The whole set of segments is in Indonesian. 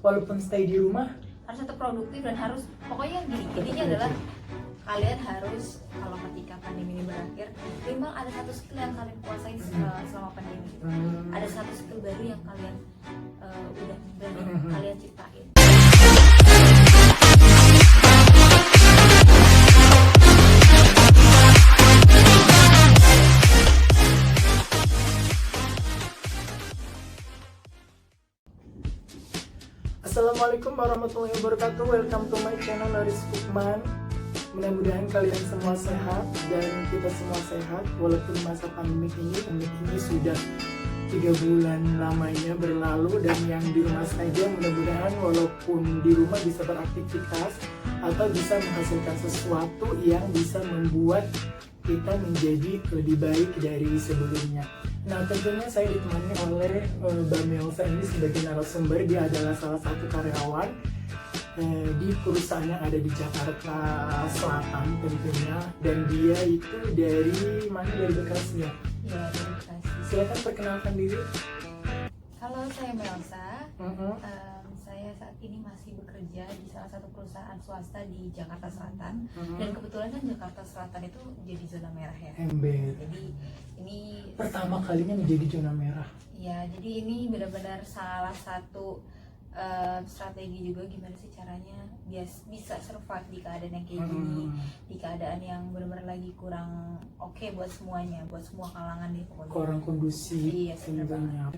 walaupun stay di rumah harus tetap produktif dan harus pokoknya gini, intinya adalah kalian harus kalau ketika pandemi ini berakhir memang ada satu skill yang kalian kuasain selama pandemi itu. Ada satu skill baru yang kalian udah berani kalian ciptain. Assalamualaikum warahmatullahi wabarakatuh. Welcome to my channel Laris Fukman. Mudah-mudahan kalian semua sehat dan kita semua sehat walaupun masa pandemi ini sudah 3 bulan lamanya berlalu, dan yang di rumah saja mudah-mudahan walaupun di rumah bisa beraktivitas atau bisa menghasilkan sesuatu yang bisa membuat kita menjadi lebih baik dari sebelumnya. Nah, tentunya saya ditemani oleh Mbak Melsa ini sebagai narasumber. Dia adalah salah satu karyawan di perusahaan yang ada di Jakarta Selatan tentunya, dan dia itu dari mana? Dari Bekasi ya? Ya, dari Bekasi. Silakan perkenalkan diri. Halo, saya Melsa. Saya saat ini masih bekerja di salah satu perusahaan swasta di Jakarta Selatan. Dan kebetulan kan Jakarta Selatan itu jadi zona merah ya. Ember. Jadi ini Pertama kalinya menjadi zona merah. ya, jadi ini benar-benar salah satu strategi juga gimana sih caranya bisa survive di keadaan yang kayak gini, di keadaan yang benar-benar lagi kurang oke buat semuanya, buat semua kalangan deh pokoknya. Kurang kondusif. Iya, sebenarnya.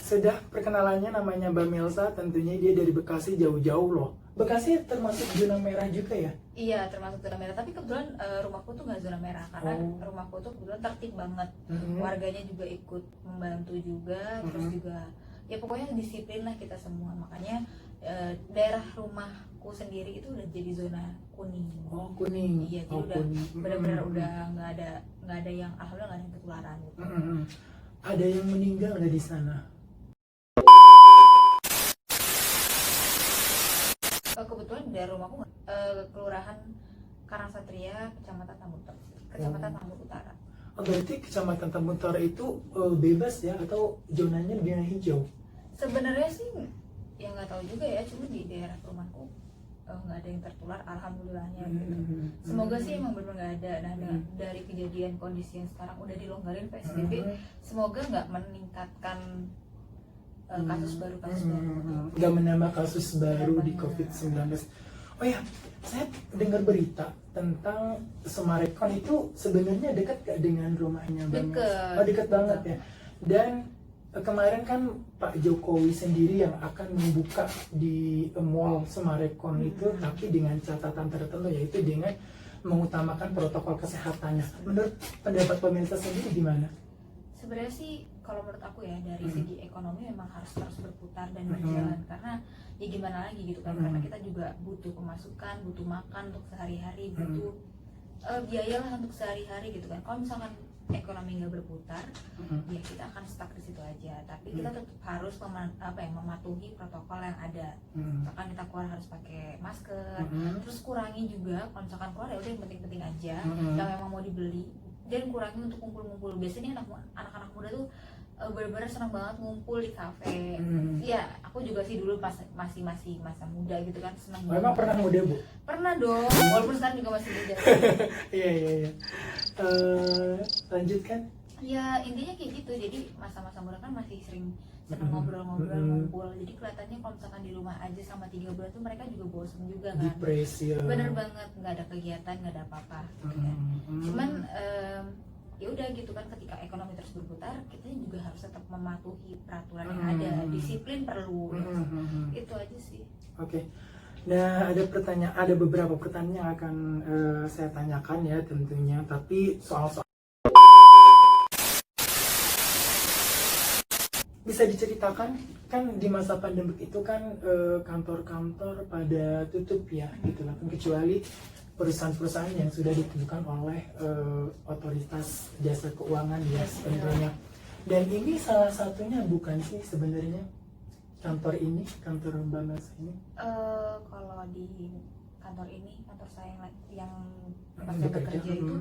Sudah perkenalannya, namanya Mbak Melsa, tentunya dia dari Bekasi jauh-jauh loh. Bekasi termasuk zona merah juga ya? Iya, termasuk zona merah, tapi kebetulan rumahku tuh nggak zona merah karena rumahku tuh kebetulan tertib banget. Warganya juga ikut membantu juga, terus juga ya pokoknya disiplin lah kita semua. Makanya daerah rumahku sendiri itu udah jadi zona kuning. Oh, kuning. Iya, jadi udah benar-benar udah nggak ada yang alhamdulillah nggak ada yang ketularan gitu. Ada yang meninggal nggak di sana? Kebetulan dari rumahku kelurahan Karangsatria, Kecamatan Tambun Utara. Oh, berarti Kecamatan Tambun Utara itu bebas ya, atau zonanya zona hijau? Sebenarnya sih ya nggak tahu juga ya, cuma di daerah rumahku nggak ada yang tertular, alhamdulillahnya gitu. Semoga sih emang benar nggak ada. Nah, dari kejadian kondisi yang sekarang udah dilonggarin PSBB, semoga nggak meningkatkan kasus baru. Nggak menambah kasus baru di COVID-19. Oh ya, saya dengar berita tentang Semarekon itu sebenarnya dekat gak dengan rumahnya Bang? Dekat. Oh, dekat banget ya. Dan kemarin kan Pak Jokowi sendiri yang akan membuka di mall Semarekon itu, tapi dengan catatan tertentu, yaitu dengan mengutamakan protokol kesehatannya. Menurut pendapat pemirsa sendiri gimana? Sebenarnya sih kalau menurut aku ya, dari segi ekonomi memang harus terus berputar dan berjalan, karena ya gimana lagi gitu kan, karena kita juga butuh pemasukan, butuh makan untuk sehari-hari, butuh biaya lah untuk sehari-hari gitu kan. Kalau misalkan ekonomi nggak berputar, ya kita akan stuck di situ aja. Tapi kita tetap harus mematuhi protokol yang ada. Misalkan kita keluar harus pakai masker, terus kurangi juga kalau misalkan keluar ya udah yang penting-penting aja, yang memang mau dibeli, dan kurangi untuk kumpul-kumpul. Biasanya anak-anak muda tuh benar-benar senang banget ngumpul di kafe. Iya, aku juga sih dulu pas masih masa muda gitu kan, senang banget. Memang pernah muda, Bu? Pernah dong, walaupun sekarang juga masih muda. Iya. Lanjutkan. Ya intinya kayak gitu. Jadi masa-masa muda kan masih sering senang ngobrol-ngobrol, ngumpul. Jadi kelihatannya kalau misalkan di rumah aja sama 3 bulan tuh mereka juga bosen juga kan. Depresi ya. Bener banget, nggak ada kegiatan, nggak ada apa-apa gitu kan. Cuman ya udah gitu kan, ketika ekonomi terus berputar, kita juga harus tetap mematuhi peraturan yang ada. Disiplin perlu. Itu aja sih. Oke. Nah, ada beberapa pertanyaan yang akan saya tanyakan ya tentunya, tapi soal bisa diceritakan kan di masa pandemi itu kan kantor-kantor pada tutup ya gitu lah, kecuali perusahaan-perusahaan yang sudah ditentukan oleh otoritas jasa keuangan ya tentunya. Dan ini salah satunya bukan sih sebenarnya kantor Mbak Melsa ini? Kalau di kantor ini, kantor saya yang tempat saya bekerja itu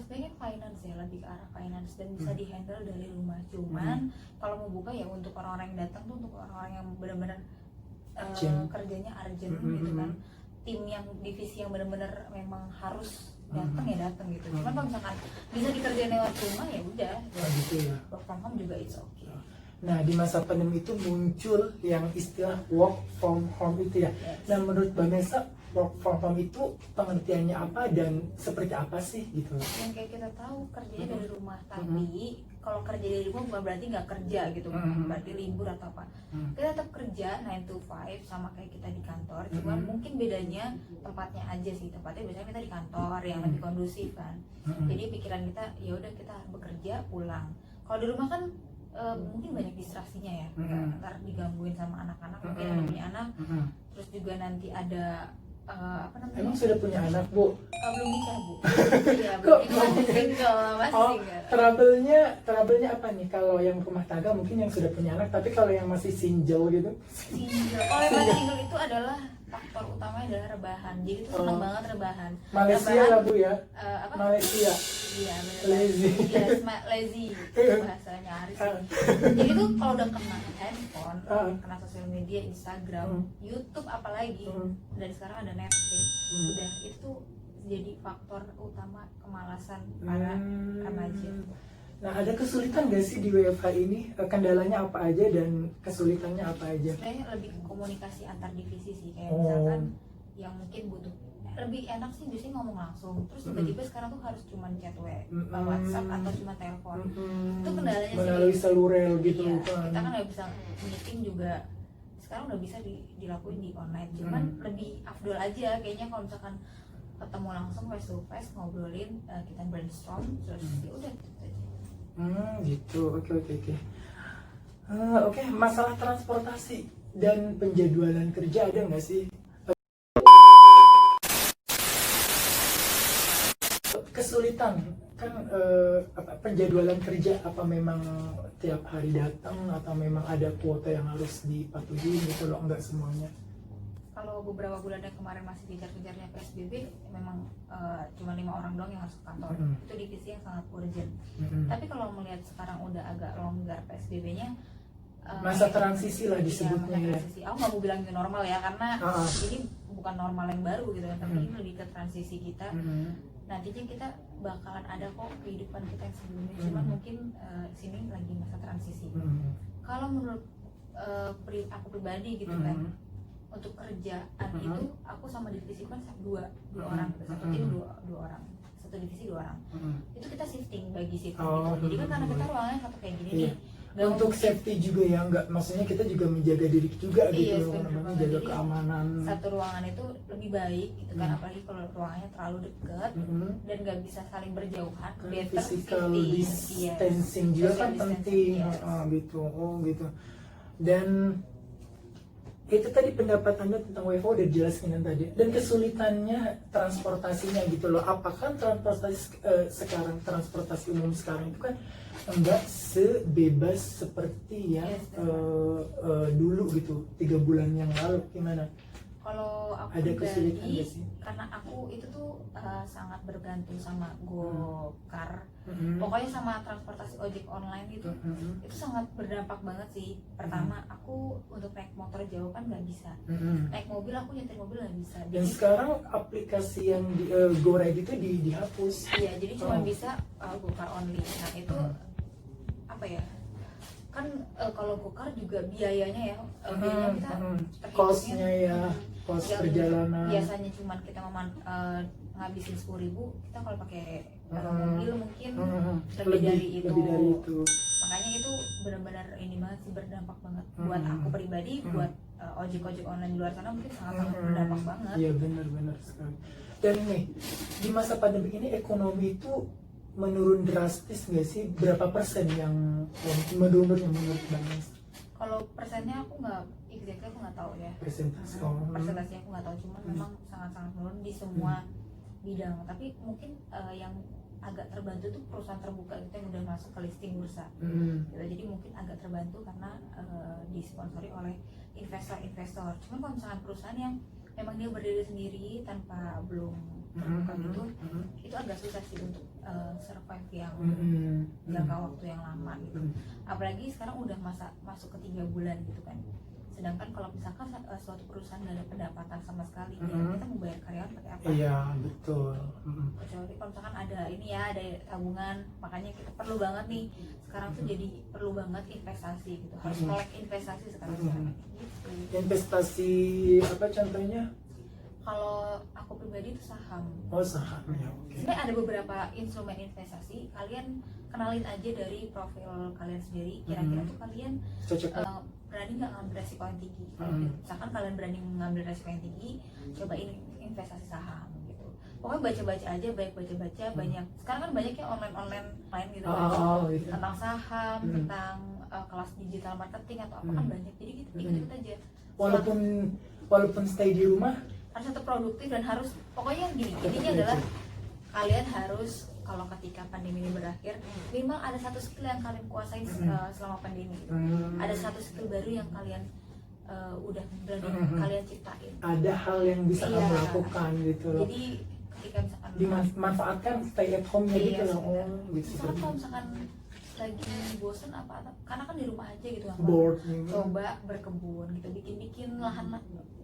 Sebenarnya finance ya, lebih ke arah finance dan bisa dihandle dari rumah. Cuman kalau mau buka ya untuk orang-orang yang datang tuh untuk orang-orang yang benar-benar kerjanya urgent gitu kan, tim yang divisi yang benar-benar memang harus datang ya datang gitu. Cuman kalau misalkan bisa dikerjain lewat rumah ya udah, gitu ya. work from home juga it's okay. Nah, di masa pandemi itu muncul yang istilah work from home itu ya. Yes. Nah, menurut Vanessa, work from home itu pengertiannya apa dan seperti apa sih gitu? Yang kayak kita tahu kerjanya dari rumah, tapi kalau kerja dari rumah bukan berarti nggak kerja gitu, berarti libur atau apa. Kita tetap kerja 9 to 5 sama kayak kita di kantor, cuman mungkin bedanya tempatnya aja sih. Tempatnya biasanya kita di kantor yang lebih kondusif kan. Jadi pikiran kita ya udah kita bekerja pulang. Kalau di rumah kan mungkin banyak distraksinya ya, ntar digangguin sama anak-anak, mungkin ada punya anak, terus juga nanti ada apa namanya? Emang sudah punya anak, Bu? Belum nikah, Bu. Iya, Kok belum nikah, masih single, masih single. trouble-nya apa nih? Kalau yang rumah tangga mungkin yang sudah punya anak, tapi kalau yang masih single gitu? Single. Kalau yang masih single itu adalah faktor utamanya adalah rebahan. Jadi itu seneng banget rebahan. Malaysia Rebahan, lah, Bu ya? apa? Malaysia. Iya, bener. Lazy. Yes, lazy. Bahasanya Aris. Jadi tuh kalau udah kena handphone, kena sosial media, Instagram, YouTube apalagi, dan sekarang ada Netflix. Udah itu jadi faktor utama kemalasan para remaja. Nah, ada kesulitan gak sih di WFH ini? Kendalanya apa aja dan kesulitannya apa aja? Sebenarnya lebih ke komunikasi antar divisi sih, kayak misalkan yang mungkin butuh lebih enak sih biasanya ngomong langsung, terus tiba-tiba sekarang tuh harus cuman chat WhatsApp atau cuma telepon. Itu kendalanya sih melalui seluler gitu iya, kan. kita kan nggak bisa meeting juga sekarang udah bisa dilakuin di online, cuman lebih afdol aja kayaknya kalau misalkan ketemu langsung face to face ngobrolin, kita brainstorm terus ya udah gitu aja. Gitu. Oke. Oke, masalah transportasi dan penjadwalan kerja ada nggak sih kesulitan? Kan penjadwalan kerja apa memang tiap hari datang atau memang ada kuota yang harus dipatuhi gitu loh? Enggak semuanya. Kalau beberapa bulan yang kemarin masih kejar-kejarnya PSBB, memang cuma 5 orang doang yang harus ke kantor. Itu divisi yang sangat urgent. Tapi kalau melihat sekarang udah agak longgar PSBB-nya, masa transisi lah iya, disebutnya masa ya. transisi. Aku nggak mau bilang itu normal ya, karena ini bukan normal yang baru gitu kan, tapi ini lebih ke transisi kita. Nantinya kita bakalan ada kok kehidupan kita yang sebelumnya, cuman mungkin sini lagi masa transisi. Kalau menurut aku pribadi gitu kan, untuk kerjaan itu aku sama divisi kan dua orang, satu tim dua orang, satu divisi 2 orang. Itu kita shifting gitu. Jadi kan karena kita ruangannya satu kayak gini nih. Untuk safety juga ya, enggak maksudnya kita juga menjaga diri juga iya, gitu, namanya jaga keamanan. Satu ruangan itu lebih baik gitu kan, apalagi kalau ruangannya terlalu dekat dan nggak bisa saling berjauhan. Physical distancing juga kan penting, gitu. Gitu. Dan itu tadi pendapat Anda tentang WFO udah jelaskan tadi. Dan kesulitannya transportasinya gitu loh. Apakah transportasi transportasi umum sekarang itu kan enggak sebebas seperti yang dulu gitu 3 bulan yang lalu? Gimana? Kalau aku ada kesulitan pribadi, gak sih? karena aku itu tuh sangat bergantung sama Gokar, pokoknya sama transportasi ojek online gitu, itu sangat berdampak banget sih. Pertama, aku untuk naik motor jauh kan nggak bisa, naik mobil aku nyetir mobil nggak bisa. Dan sekarang aplikasi yang di GoRide itu dihapus. Iya, jadi cuma bisa Gokar only. Nah itu apa ya? Kan kalau Gokar juga biayanya ya, biayanya kita costnya ya, cost perjalanan. Biasanya cuma kita ngabisin 10.000, kita kalau pakai mobil mungkin lebih dari itu. Makanya itu benar-benar ini banget sih, berdampak banget buat aku pribadi, buat ojek-ojek online di luar sana mungkin sangat-sangat berdampak banget. Iya benar-benar sekali. Dan nih di masa pandemi ini ekonomi itu menurun drastis nggak sih? Berapa persen yang menurun yang menurut Bang? Kalau persennya aku nggak exactly, aku nggak tahu ya. Persentasenya aku nggak tahu, cuman memang sangat-sangat menurun di semua bidang. Tapi mungkin yang agak terbantu tuh perusahaan terbuka gitu yang udah masuk ke listing bursa. Gitu. Jadi mungkin agak terbantu karena disponsori oleh investor-investor. Cuman kalau misalkan perusahaan yang memang dia berdiri sendiri tanpa belum terbuka gitu, itu agak susah sih untuk survive yang jangka waktu yang lama gitu. Apalagi sekarang udah masuk ke 3 bulan gitu kan. Sedangkan kalau misalkan suatu perusahaan nggak ada pendapatan sama sekali, ya kita mau bayar karyawan pakai apa? Iya, betul. Kecuali kalau misalkan ada ini ya, ada tabungan. Makanya kita perlu banget nih sekarang tuh jadi perlu banget investasi gitu, harus melek investasi sekarang gitu. Investasi apa contohnya? Kalau aku pribadi itu saham. Oh, saham ya, oke. Sebenarnya ada beberapa instrumen investasi, kalian kenalin aja dari profil kalian sendiri. Kira-kira tuh kalian Cocok. berani nggak ngambil resiko yang tinggi? Misalkan kalian berani mengambil resiko yang tinggi, cobain investasi saham gitu. Pokoknya baca-baca aja, baca-baca banyak. Sekarang kan banyak ya online lain gitu kan, Gitu. tentang saham, tentang kelas digital marketing atau apa kan banyak. Jadi kita ikut aja. Walaupun stay di rumah, Harus tetap produktif dan harus pokoknya gini, intinya adalah kalian harus kalau ketika pandemi ini berakhir minimal ada satu skill yang kalian kuasain selama pandemi gitu. Ada satu skill baru yang kalian udah berani kalian ciptain, ada hal yang bisa Iya. kamu lakukan gitu loh. jadi ketika misalkan Dimanfaatkan stay at home-nya Iya, gitu loh. sebenarnya. Gitu. misalkan kalau misalkan lagi bosen apa karena kan di rumah aja gitu kan, Bored. coba berkebun gitu, bikin lahan,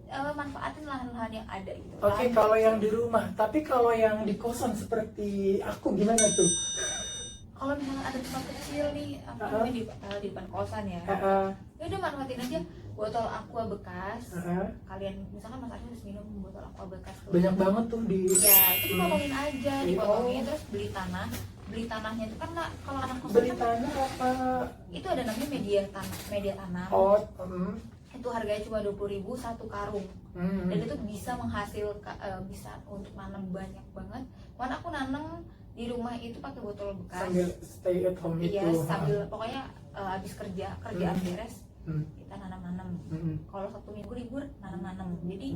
manfaatin lahan-lahan yang ada gitu. Oke, kalau yang di rumah, tapi kalau yang di kosan seperti aku gimana tuh? Kalau misalnya ada tempat kecil nih, aku di depan kosan ya, ya udah manfaatin aja botol aqua bekas. Kalian misalkan Mas Arif harus minum botol aqua bekas tuh. Banyak banget tuh di. Ya itu dipotongin aja, dipotongin terus beli tanahnya itu kan kalau anak kosan Beli kan tanah apa? itu ada namanya media tanam. Oh, Itu harganya cuma 20.000 satu karung. Dan itu bisa menghasilkan bisa untuk nanam banyak banget. Mana aku nanam di rumah itu pakai botol bekas. sambil stay at home itu. Iya, sambil pokoknya habis kerjaan beres kita nanam. Kalau Sabtu Minggu libur nanam. Jadi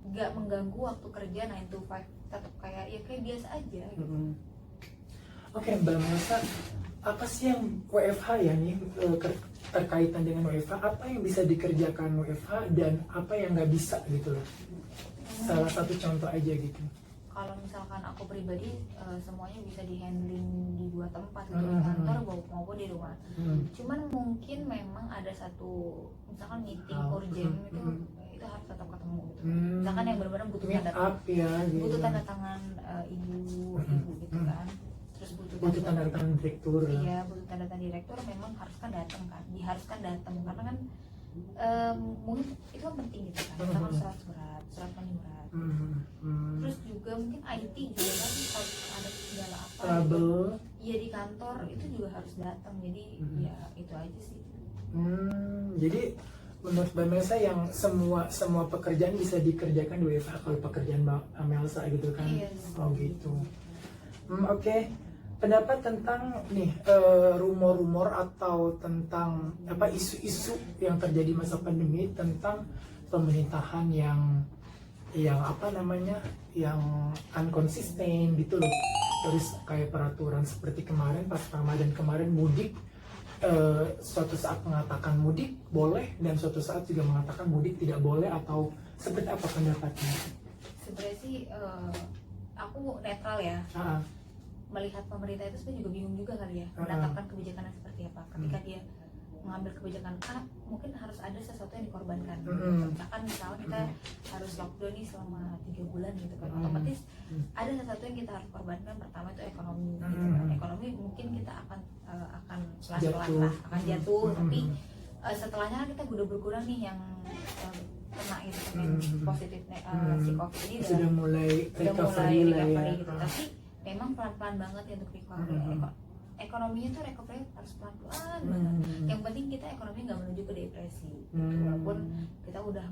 nggak mengganggu waktu kerja 9 to 5, tetap kayak biasa aja gitu. Oke, Mbak Melsa, apa sih yang WFH ya nih terkaitan dengan WFH? Apa yang bisa dikerjakan WFH dan apa yang nggak bisa gitu loh? Salah satu contoh aja gitu. Kalau misalkan aku pribadi semuanya bisa dihandling di 2 tempat gitu, di kantor maupun di rumah. Cuman mungkin memang ada satu misalkan meeting urgent itu harus tetap ketemu gitu. Misalkan yang benar-benar butuh Gitu. tanda tangan ibu gitu kan. Terus butuh tanda tangan direktur. Iya, butuh tanda tangan direktur memang diharuskan datang karena kan mungkin itu kan penting gitu kan. Misalkan surat menyurat. Terus juga mungkin IT juga kan kalau ada segala apa Trouble. Iya di kantor itu juga harus datang, jadi ya itu aja sih. Jadi menurut Mbak Melsa yang semua pekerjaan bisa dikerjakan di WFH kalau pekerjaan Mbak Melsa gitu kan? Yes. Oh gitu. Oke. Pendapat tentang nih rumor-rumor atau tentang apa isu-isu yang terjadi masa pandemi tentang pemerintahan yang apa namanya yang unkonsisten gitu loh. Terus kayak peraturan seperti kemarin pas Ramadan kemarin mudik, suatu saat mengatakan mudik boleh dan suatu saat juga mengatakan mudik tidak boleh, atau seperti apa pendapatnya? Sebenarnya sih aku netral ya. Melihat pemerintah itu sebenarnya juga bingung juga kali ya menetapkan kebijakannya seperti apa. Ketika dia mengambil kebijakan A, mungkin harus ada sesuatu yang dikorbankan. Misalkan kita harus lockdown nih selama 3 bulan gitu kan, otomatis ada sesuatu yang kita harus korbankan. Pertama itu ekonomi gitu kan. Ekonomi mungkin kita akan pelan-pelan akan jatuh, tapi setelahnya kita udah berkurang nih yang kena gitu kan, positif si COVID ini sudah mulai recovery gitu. Tapi memang pelan-pelan banget ya untuk recovery. Ekonominya tuh recovery harus pelan-pelan banget. Yang penting kita ekonomi nggak menuju ke depresi. Walaupun kita udah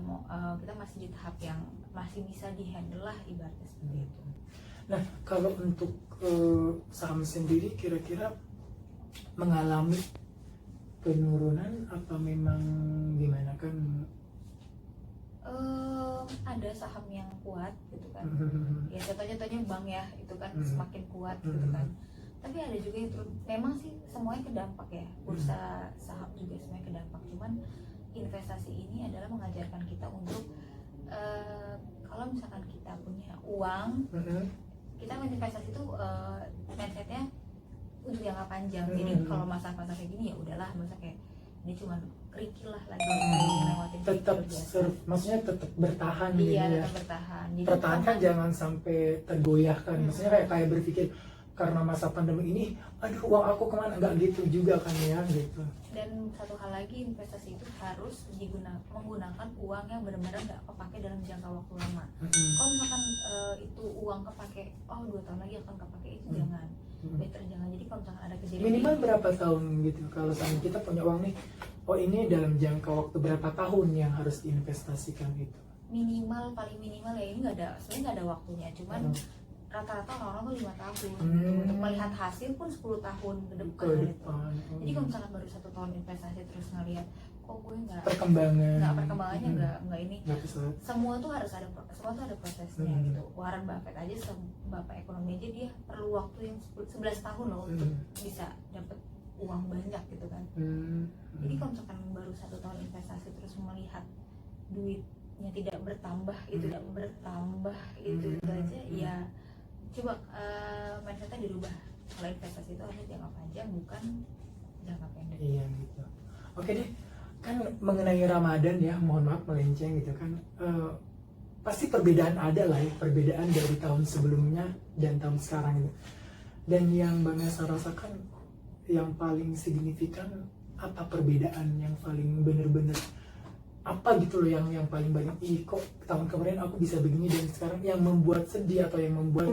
kita masih di tahap yang masih bisa dihandle lah ibaratnya seperti itu. Nah, kalau untuk saham sendiri kira-kira mengalami penurunan apa memang gimana kan? Ada saham yang kuat gitu kan. Ya contohnya bank ya itu kan semakin kuat gitu kan. Tapi ada juga yang turun. Memang sih semuanya kedampak ya. Bursa saham juga semuanya kedampak. Cuman investasi ini adalah mengajarkan kita untuk Kalau misalkan kita punya uang, kita investasi itu mindsetnya untuk jangka panjang. Jadi kalau masa-masa kayak gini ya udahlah, masa kayak ini cuma kerikil lah lagi lewatin tetap biasa. maksudnya tetap bertahan Iya, gitu ya. tetap bertahan. Jadi Pertahankan jangan sampai tergoyahkan. Maksudnya kayak berpikir karena masa pandemi ini, aduh uang aku kemana, nggak gitu juga kan ya gitu. Dan satu hal lagi, investasi itu harus menggunakan uang yang benar-benar nggak kepake dalam jangka waktu lama. Kalau misalkan itu uang kepake, 2 tahun lagi akan kepake, itu jangan. Better jangan. Jadi kalau misalkan ada kejadian Minimal berapa tahun gitu kalau misalnya kita punya uang nih, ini dalam jangka waktu berapa tahun yang harus diinvestasikan gitu. Minimal, paling minimal ya, ini sebenarnya nggak ada waktunya, cuman rata-rata orang-orang tuh 5 tahun untuk melihat hasil pun 10 tahun ke depan gitu. Jadi kalau misalkan baru 1 tahun investasi terus ngelihat kok gue nggak perkembangannya nggak ini, semua tuh ada prosesnya gitu. Warren Buffett aja, bapak ekonomi aja, dia perlu waktu yang 11 tahun loh untuk bisa dapat uang banyak gitu kan. Jadi kalau misalkan baru 1 tahun investasi terus melihat duitnya tidak bertambah, itu aja ya. Coba mindsetnya dirubah. Kalau investasi itu harusnya jangka panjang, bukan jangka pendek. Iya gitu. Oke deh, kan mengenai Ramadan ya, mohon maaf melenceng gitu kan. Pasti perbedaan ada lah ya, perbedaan dari tahun sebelumnya dan tahun sekarang gitu. Dan yang Mbak Nesa rasakan yang paling signifikan apa, perbedaan yang paling bener-bener apa gitu loh, yang paling banyak, kok tahun kemarin aku bisa begini dan sekarang yang membuat sedih atau yang membuat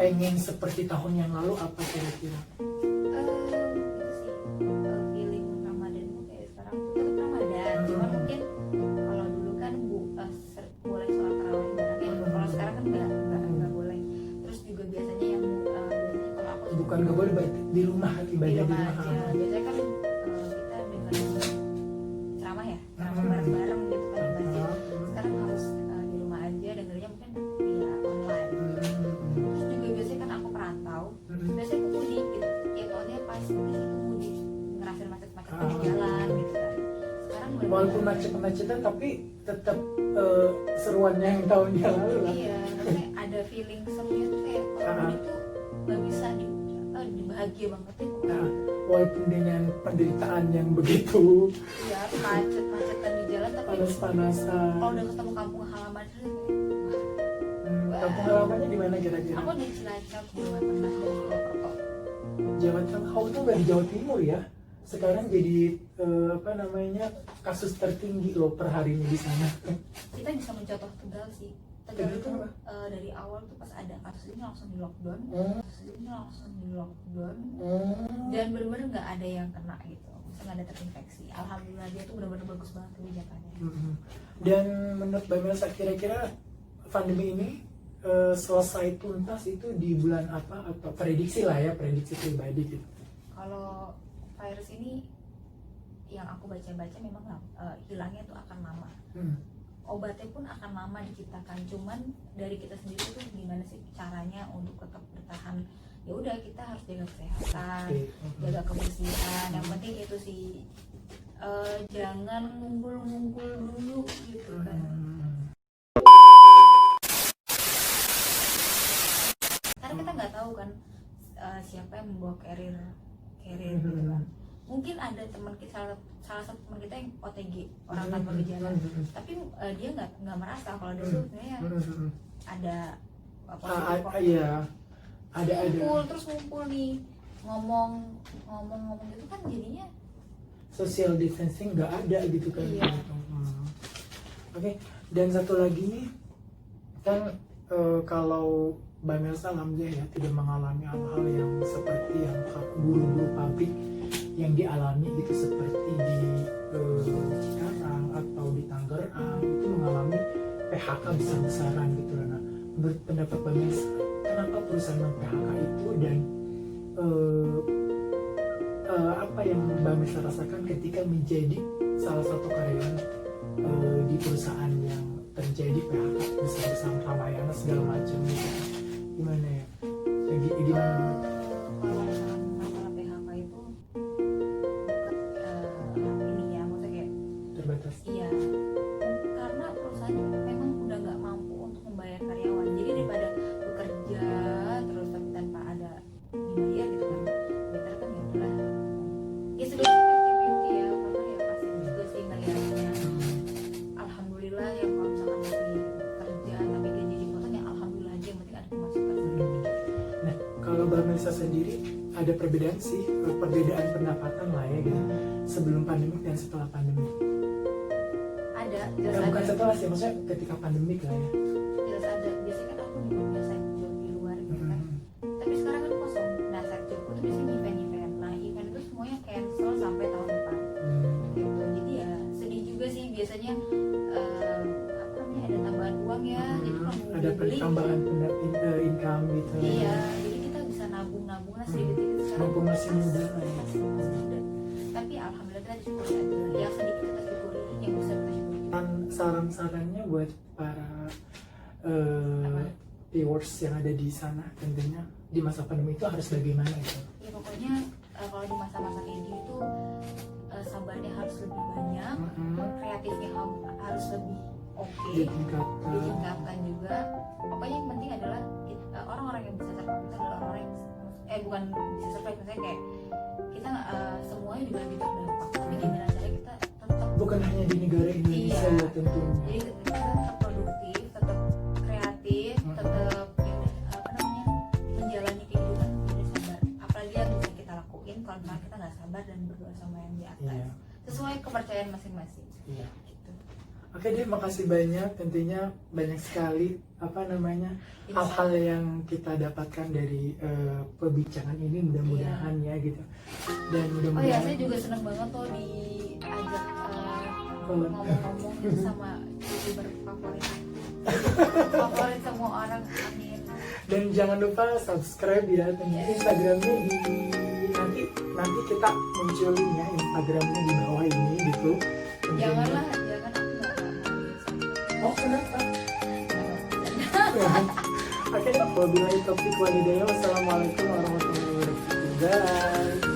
pengen seperti tahun yang lalu, apa kira-kira? Feeling Ramadan tuh kayak sekarang tetap Ramadan, cuma mungkin kalau dulu kan boleh sholat tarawih bareng ya, kalau sekarang kan nggak boleh. Terus juga biasanya yang biasanya kalau aku Bukan nggak boleh di rumah, ibadah di rumah aja. Biasanya kan kita dengan ceramah bareng-bareng gitu kan di masjid. Sekarang harus di rumah aja, dengernya mungkin via online. Terus juga biasanya kan aku perantau, biasanya aku mudik gitu. Ya tahunnya pasti itu mudik, ngerasain macet-macetan di jalan gitu kan. Sekarang walaupun macet-macetan tapi tetap seruannya yang tahun yang lalu lah. Iya, maksudnya ada feeling serunya tuh kayak kalau mudik tuh nggak bisa bahagia banget ya. Walaupun dengan penderitaan yang begitu, Iya, macet-macetan di jalan, tapi panas-panasan. kalau udah ketemu kampung halaman itu Kampung halamannya di mana kira-kira? aku di Cilacap, Jawa Tengah, Purwokerto. Jawa Tengah. Itu nggak di Jawa Timur ya? Sekarang jadi kasus tertinggi loh per harinya di sana. Kita bisa mencontoh Tegal sih. Tegal itu dari awal tuh pas ada kasus ini langsung di lockdown, dan benar-benar nggak ada yang kena gitu, nggak ada terinfeksi. Alhamdulillah, dia tuh benar-benar bagus banget kebijakannya. Dan menurut Mbak Melsa, kira-kira pandemi ini selesai tuntas itu di bulan apa, atau prediksi pribadi gitu? Kalau virus ini yang aku baca-baca memang hilangnya tuh akan lama. Obatnya pun akan lama diciptakan, cuman dari kita sendiri tuh gimana sih caranya untuk tetap bertahan. Ya udah, kita harus jaga kesehatan, jaga kebersihan. Yang penting itu sih, jangan ngumpul-ngumpul dulu gitu kan. Karena kita nggak tahu kan siapa yang membawa carrier gitu kan. Mungkin ada teman kita, salah satu teman kita yang OTG, orang tanpa gejala, tapi dia nggak merasa kalau dia tuh sebenarnya ada terus ngumpul nih, ngomong gitu kan, jadinya social distancing nggak ada gitu kan. Iya. Oke. Dan satu lagi nih kan, kalau Mbak Melsa alhamdulillah ya tidak mengalami hal-hal yang seperti yang buru-buru pabrik yang dialami gitu, seperti di Cikarang atau di Tangerang itu mengalami PHK besar-besaran gitu. Nah, menurut pendapat Mbak Melsa, kenapa perusahaan meng-PHK itu, dan apa yang Mbak Melsa rasakan ketika menjadi salah satu karyawan di perusahaan yang terjadi PHK besar-besaran, Ramayana segala macam gitu? Gimana ya? Gimana? Kalau masalah PHK itu ini ya, maksudnya kayak Terbatas. ada perbedaan sih, perbedaan pendapatan lah ya gitu, sebelum pandemi dan setelah pandemi. Ada, jelas Ya, bukan ada. setelah sih, maksudnya ketika pandemi lah ya. Jelas ada. Biasanya kan aku juga side job di luar gitu kan. Mm-mm. Tapi sekarang kan kosong. Nah, side jobku tuh biasanya event-event. Nah, event itu semuanya cancel sampai tahun depan. Gitu. Jadi ya sedih juga sih biasanya apa namanya ada tambahan uang ya. Jadi kalau mau Ada beli tambahan income gitu. iya, jadi kita bisa nabung lah sedikit-sedikit sekarang. Mumpung masih muda lah ya. Masih muda. Tapi alhamdulillah kita syukuri aja. Yang sedikit kita syukuri, yang besar kita syukuri. Dan saran-sarannya buat para viewers yang ada di sana, tentunya di masa pandemi itu harus bagaimana gitu? Ya pokoknya kalau di masa-masa kayak gini tuh sabarnya harus lebih banyak, kreatifnya harus lebih oke, ditingkatkan juga. Pokoknya yang penting adalah orang-orang yang bisa survive itu adalah orang yang bukan bisa survive, maksudnya kayak kita semuanya juga lebih terdampak. Tapi gimana cara kita tetap Bukan hanya di negara Indonesia Iya. ya tentunya. jadi kita tetap produktif, tetap kreatif, tetap ya udah, apa namanya menjalani kehidupan tidak sabar. Apalagi yang bisa kita lakuin kalau misalnya kita nggak sabar dan berdoa sama yang di atas. Iya. Sesuai kepercayaan masing-masing. Iya. Gitu. Oke deh, makasih banyak. Tentunya banyak sekali hal-hal yang kita dapatkan dari perbincangan ini. Mudah-mudahan ya gitu. Dan Oh ya, mudah-mudahan. saya juga seneng banget tuh diajak Collab. ngomong-ngomong gitu sama youtuber favorit semua orang. Amin. Dan jangan lupa subscribe ya, tentunya Instagramnya nanti kita munculin ya Instagramnya di bawah ini gitu. Tentunya. Jangan aku nggak Oh kenapa? Oke, wabillahi taufiq walhidayah. Wassalamualaikum warahmatullahi wabarakatuh. Bye.